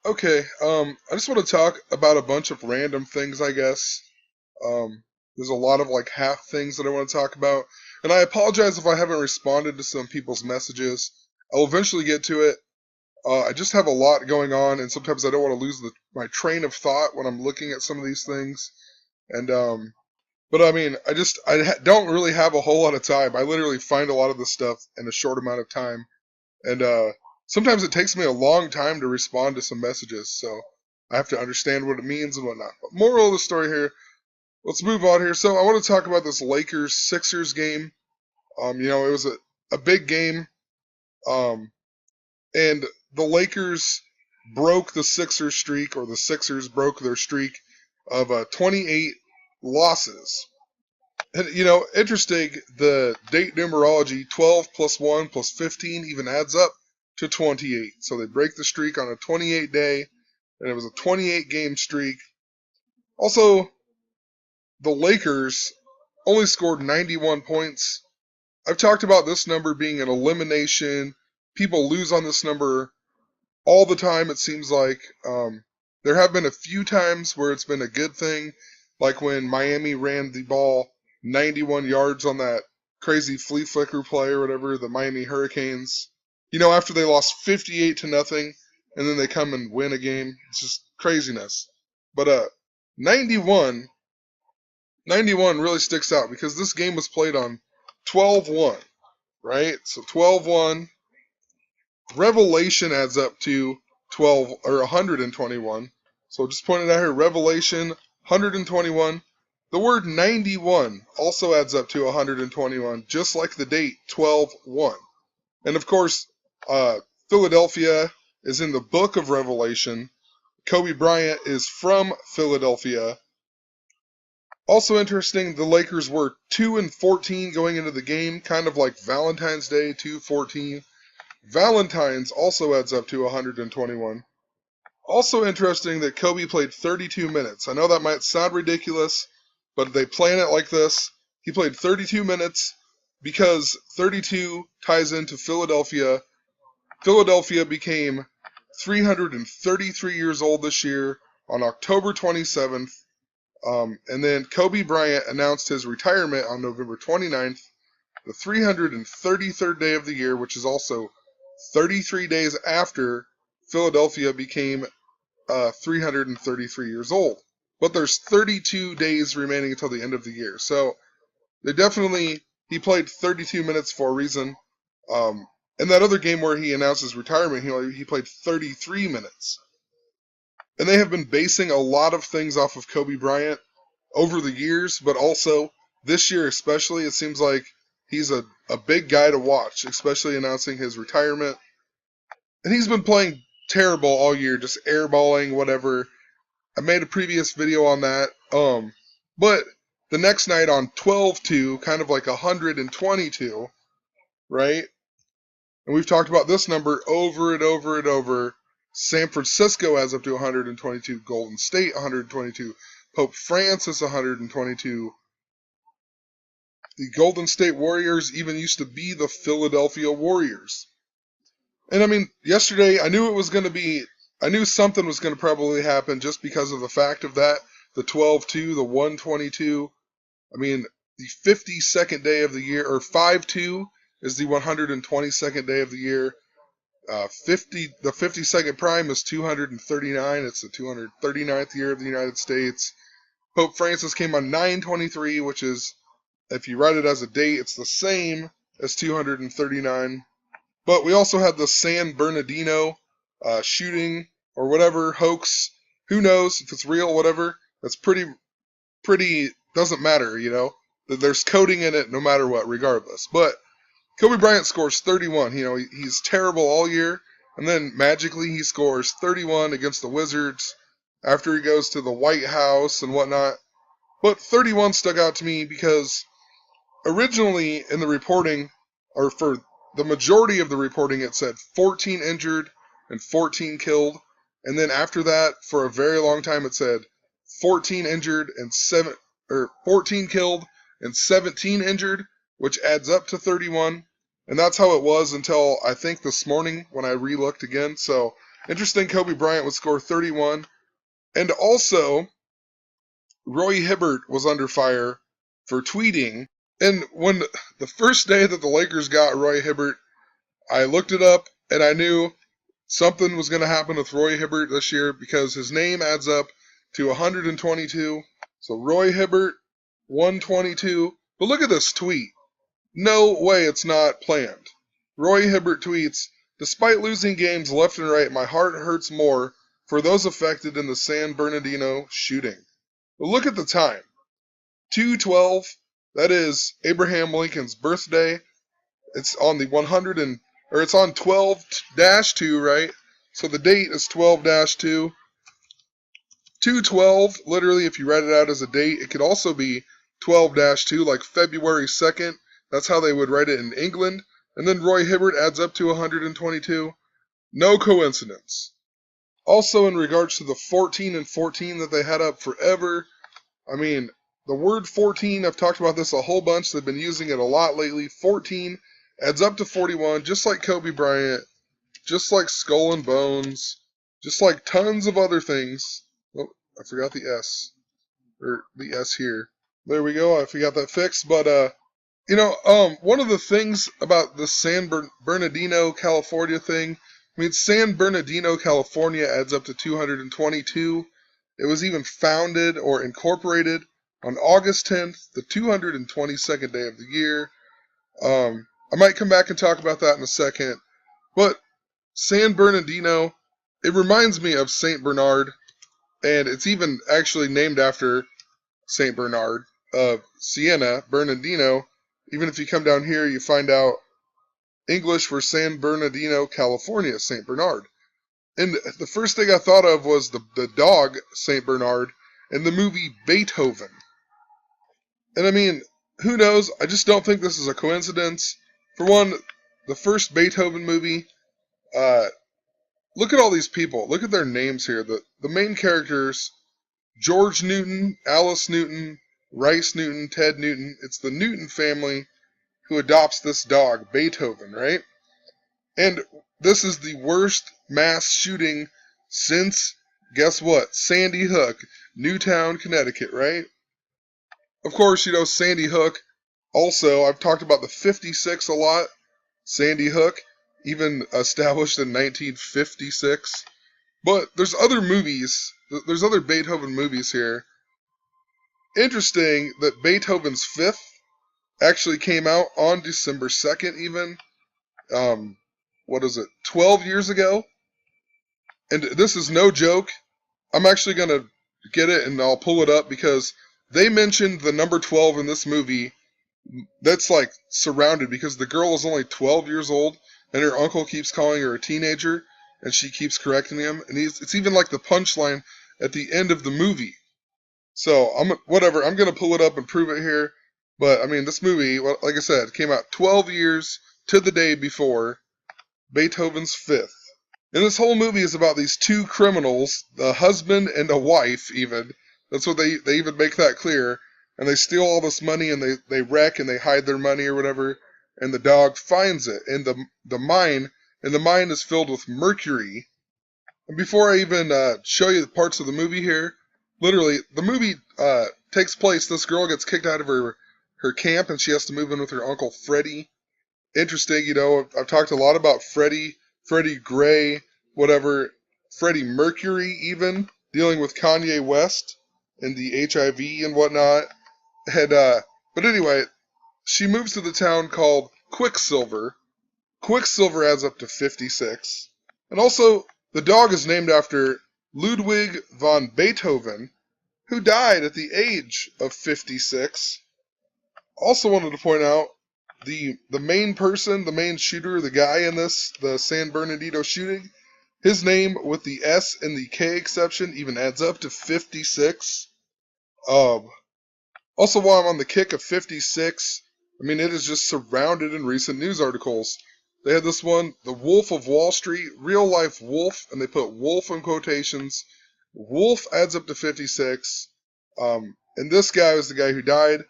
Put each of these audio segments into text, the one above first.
Okay, I just want to talk about a bunch of random things, I guess. There's a lot of like half things that I want to talk about, and I apologize if I haven't responded to some people's messages. I'll eventually get to it. I just have a lot going on, and sometimes I don't want to lose my train of thought when I'm looking at some of these things. And but I mean, don't really have a whole lot of time. I literally find a lot of this stuff in a short amount of time, and sometimes it takes me a long time to respond to some messages, so I have to understand what it means and whatnot. But moral of the story here, let's move on here. So I want to talk about this Lakers Sixers game. It was a big game, um, and the Lakers broke the Sixers streak, or the Sixers broke their streak of 28 losses. And, interesting, the date numerology, 12 plus 1 plus 15 even adds up to 28. So they break the streak on a 28 day, and it was a 28 game streak. Also, the Lakers only scored 91 points. I've talked about this number being an elimination. People lose on this number all the time, it seems like. There have been a few times where it's been a good thing, like when Miami ran the ball 91 yards on that crazy flea flicker play or whatever, the Miami Hurricanes. After they lost 58 to nothing, and then they come and win a game. It's just craziness. But 91, 91 really sticks out because this game was played on 12-1, right? So 12-1. Revelation adds up to 12 or 121. So just pointing out here, Revelation 121. The word 91 also adds up to 121, just like the date 12-1. And of course, Philadelphia is in the book of Revelation. Kobe Bryant is from Philadelphia. Also interesting, the Lakers were 2-14 going into the game, kind of like Valentine's Day, 2-14. Valentine's also adds up to 121. Also interesting that Kobe played 32 minutes. I know that might sound ridiculous, but they plan it like this. He played 32 minutes because 32 ties into Philadelphia. Philadelphia became 333 years old this year on October 27th. And then Kobe Bryant announced his retirement on November 29th, the 333rd day of the year, which is also 33 days after Philadelphia became 333 years old. But there's 32 days remaining until the end of the year. So he played 32 minutes for a reason. In that other game where he announced his retirement, he played 33 minutes. And they have been basing a lot of things off of Kobe Bryant over the years, but also this year especially, it seems like he's a big guy to watch, especially announcing his retirement. And he's been playing terrible all year, just airballing, whatever. I made a previous video on that. But the next night on 12-2, kind of like 122, right? And we've talked about this number over and over and over. San Francisco has up to 122. Golden State 122. Pope Francis 122. The Golden State Warriors even used to be the Philadelphia Warriors. And I mean, yesterday I knew something was going to probably happen just because of the fact of that. The 12-2, the 122. I mean, the 52nd day of the year, or 5-2 is the 122nd day of the year. The 52nd prime is 239. It's the 239th year of the United States. Pope Francis came on 9/23, which is, if you write it as a date, it's the same as 239. But we also had the San Bernardino shooting or whatever, hoax. Who knows if it's real, whatever. That's pretty, doesn't matter, There's coding in it no matter what, regardless. But Kobe Bryant scores 31. He's terrible all year, and then magically he scores 31 against the Wizards after he goes to the White House and whatnot. But 31 stuck out to me because originally in the reporting, or for the majority of the reporting, it said 14 injured and 14 killed. And then after that, for a very long time, it said 14 injured and 14 killed and 17 injured, which adds up to 31. And that's how it was until I think this morning when I re-looked again. So Interesting, Kobe Bryant would score 31. And also, Roy Hibbert was under fire for tweeting. And when the first day that the Lakers got Roy Hibbert, I looked it up and I knew something was going to happen with Roy Hibbert this year because his name adds up to 122. So Roy Hibbert, 122. But look at this tweet. No way it's not planned. Roy Hibbert tweets, despite losing games left and right, my heart hurts more for those affected in the San Bernardino shooting. But look at the time. 2/12. That is Abraham Lincoln's birthday. It's on the it's on 12-2, right? So the date is 12-2. 2/12, literally, if you write it out as a date, it could also be 12-2, like February 2nd. That's how they would write it in England. And then Roy Hibbert adds up to 122. No coincidence. Also, in regards to the 14 and 14 that they had up forever, I mean, the word 14, I've talked about this a whole bunch. They've been using it a lot lately. 14 adds up to 41, just like Kobe Bryant, just like Skull and Bones, just like tons of other things. Oh, I forgot the S. Or the S here. There we go. I forgot that fixed. But, one of the things about the San Bernardino, California thing, I mean, San Bernardino, California adds up to 222. It was even founded or incorporated on August 10th, the 222nd day of the year. I might come back and talk about that in a second. But San Bernardino, it reminds me of St. Bernard, and it's even actually named after St. Bernard of Siena, Bernardino. Even if you come down here, you find out English for San Bernardino, California, St. Bernard. And the first thing I thought of was the dog, St. Bernard, in the movie Beethoven. And I mean, who knows? I just don't think this is a coincidence. For one, the first Beethoven movie, look at all these people. Look at their names here. The main characters, George Newton, Alice Newton, Rice Newton, Ted Newton. It's the Newton family who adopts this dog, Beethoven, right? And this is the worst mass shooting since, guess what? Sandy Hook, Newtown, Connecticut, right? Of course, Sandy Hook. Also, I've talked about the 56 a lot. Sandy Hook, even established in 1956. But there's other movies. There's other Beethoven movies here. Interesting that Beethoven's Fifth actually came out on December 2nd even. 12 years ago? And this is no joke. I'm actually going to get it and I'll pull it up because they mentioned the number 12 in this movie. That's like surrounded because the girl is only 12 years old and her uncle keeps calling her a teenager and she keeps correcting him. And it's even like the punchline at the end of the movie. So, I'm going to pull it up and prove it here. But, I mean, this movie, like I said, came out 12 years to the day before Beethoven's Fifth. And this whole movie is about these two criminals, a husband and a wife even. That's what they even make that clear. And they steal all this money and they wreck and they hide their money or whatever. And the dog finds it in the mine. And the mine is filled with mercury. And before I even show you the parts of the movie here, literally, the movie takes place. This girl gets kicked out of her camp and she has to move in with her uncle Freddie. Interesting, I've talked a lot about Freddie Gray, whatever, Freddie Mercury even, dealing with Kanye West and the HIV and whatnot. And, but anyway, she moves to the town called Quicksilver. Quicksilver adds up to 56. And also, the dog is named after Ludwig von Beethoven, who died at the age of 56. Also wanted to point out, the main person, the main shooter, the guy in this, the San Bernardino shooting, his name with the S and the K exception even adds up to 56. Also, while I'm on the kick of 56, I mean, it is just surrounded in recent news articles. They had this one, The Wolf of Wall Street, real life wolf, and they put wolf in quotations. Wolf adds up to 56. And this guy was the guy who died.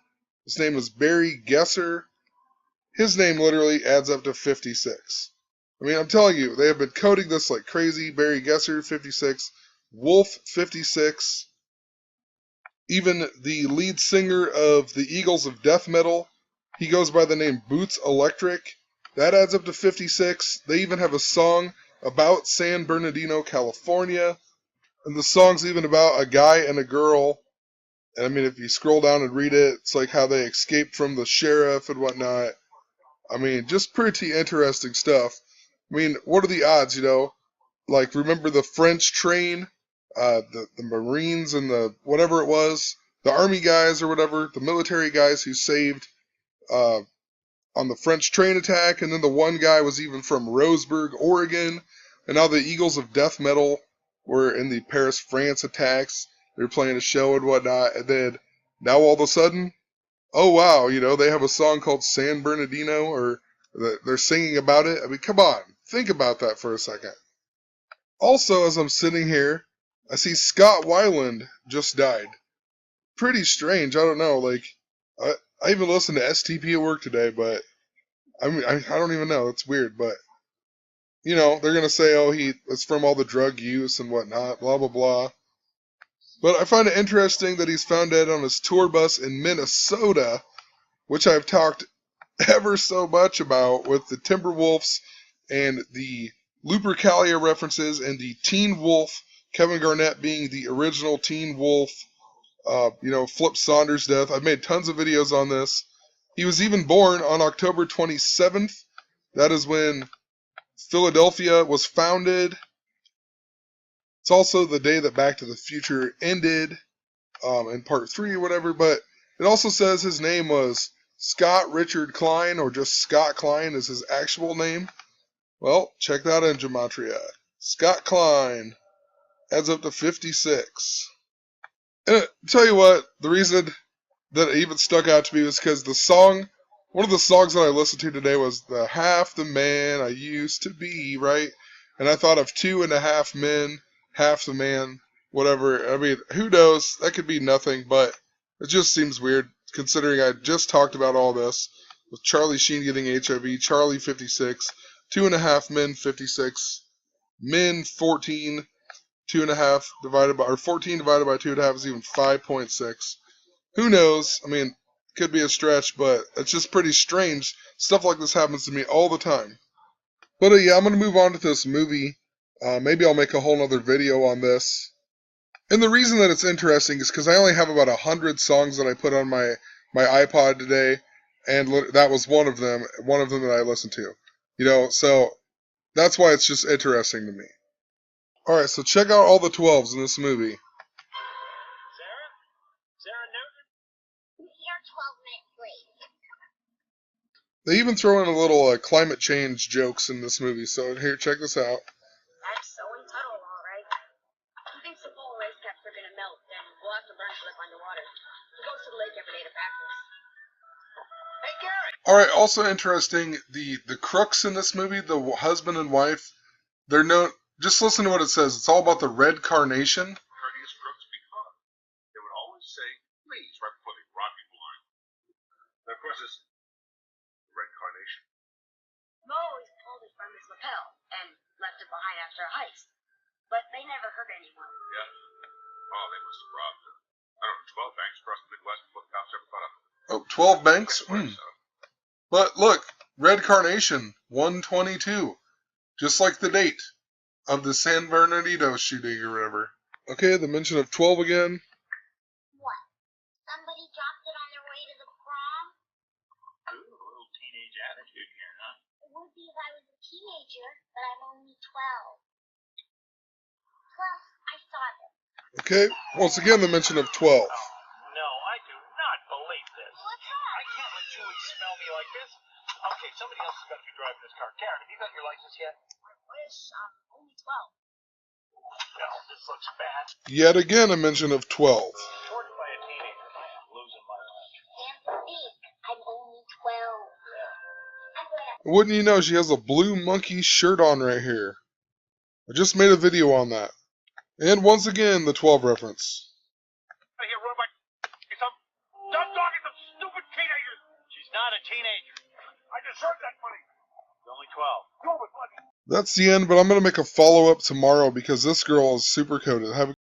His name was Barry Gesser. His name literally adds up to 56. I mean, I'm telling you, they have been coding this like crazy. Barry Gesser, 56. Wolf, 56. Even the lead singer of the Eagles of Death Metal, he goes by the name Boots Electric. That adds up to 56. They even have a song about San Bernardino, California. And the song's even about a guy and a girl. And I mean, if you scroll down and read it, it's like how they escaped from the sheriff and whatnot. I mean, just pretty interesting stuff. I mean, what are the odds, you know? Like, remember the French train? The Marines and the whatever it was? The army guys or whatever? The military guys who saved on the French train attack. And then the one guy was even from Roseburg, Oregon. And now the Eagles of Death Metal were in the Paris, France attacks. They were playing a show and whatnot. And then now all of a sudden, oh wow, you know, they have a song called San Bernardino, or they're singing about it. I mean, come on, think about that for a second. Also, as I'm sitting here, I see Scott Weiland just died. Pretty strange, I don't know, like, I even listened to STP at work today, but, I mean, I don't even know, it's weird, but, you know, they're gonna say, oh, it's from all the drug use and whatnot, blah, blah, blah. But I find it interesting that he's found dead on his tour bus in Minnesota, which I've talked ever so much about with the Timberwolves and the Lupercalia references and the Teen Wolf, Kevin Garnett being the original Teen Wolf, you know, Flip Saunders' death. I've made tons of videos on this. He was even born on October 27th. That is when Philadelphia was founded. It's also the day that Back to the Future ended, in part 3 or whatever, but it also says his name was Scott Richard Klein, or just Scott Klein is his actual name. Well, check that in Gematria. Scott Klein adds up to 56. And tell you what, the reason that it even stuck out to me was because one of the songs that I listened to today was the Half the Man I Used to Be, right? And I thought of 2.5 men, half the man, whatever. I mean, who knows? That could be nothing, but it just seems weird considering I just talked about all this with Charlie Sheen getting HIV, Charlie 56, 2.5 men 56, men 14, 2.5 divided by, or 14 divided by 2.5 is even 5.6. Who knows? I mean, could be a stretch, but it's just pretty strange. Stuff like this happens to me all the time. But yeah, I'm going to move on to this movie. Maybe I'll make a whole other video on this. And the reason that it's interesting is because I only have about 100 songs that I put on my iPod today, and that was one of them that I listened to. You know, so that's why it's just interesting to me. Alright, so check out all the 12s in this movie. Sarah Newton? You're 12 minutes late. They even throw in a little climate change jokes in this movie, so here, check this out. That's so entitled, all right. He thinks the polar ice caps are going to melt, and we'll have to learn to live underwater. He goes to the lake every day to practice. Hey, Gary! Alright, also interesting, the crooks in this movie, the husband and wife, they're known, just listen to what it says, it's all about the red carnation. Courteous crooks because they would always say please right before they brought people on. And of course, it's the red carnation. Mo always pulled it from his lapel and left it behind after a heist. But they never hurt anyone. Yeah. Oh, they must have robbed, I don't know, 12 banks across the Midwest before the cops ever caught up. Oh, 12 banks? So. But look, red carnation, 122. Just like the date of the San Bernardino shooting or whatever. Okay, the mention of 12 again. What? Somebody dropped it on their way to the prom? Ooh, a little teenage attitude here, huh? It would be if I was a teenager, but I'm only 12. Plus, I saw them. Okay, once again the mention of 12. No, I do not believe this. What's wrong? I can't let Julie smell me like this. Okay, somebody else is going to be driving this car. Karen, have you got your license yet? Wish, only 12. No, this looks bad. Yet again a mention of 12. Tortured by a teenager. I am losing my mind. Can't speak. I'm only 12. I'm gonna... Wouldn't you know, she has a blue monkey shirt on right here. I just made a video on that. And once again, the 12 reference. I hear run by some dumb dog is some stupid teenager. She's not a teenager. I deserve that money. She's only 12. No, but money. That's the end, but I'm going to make a follow-up tomorrow because this girl is super coded. Have a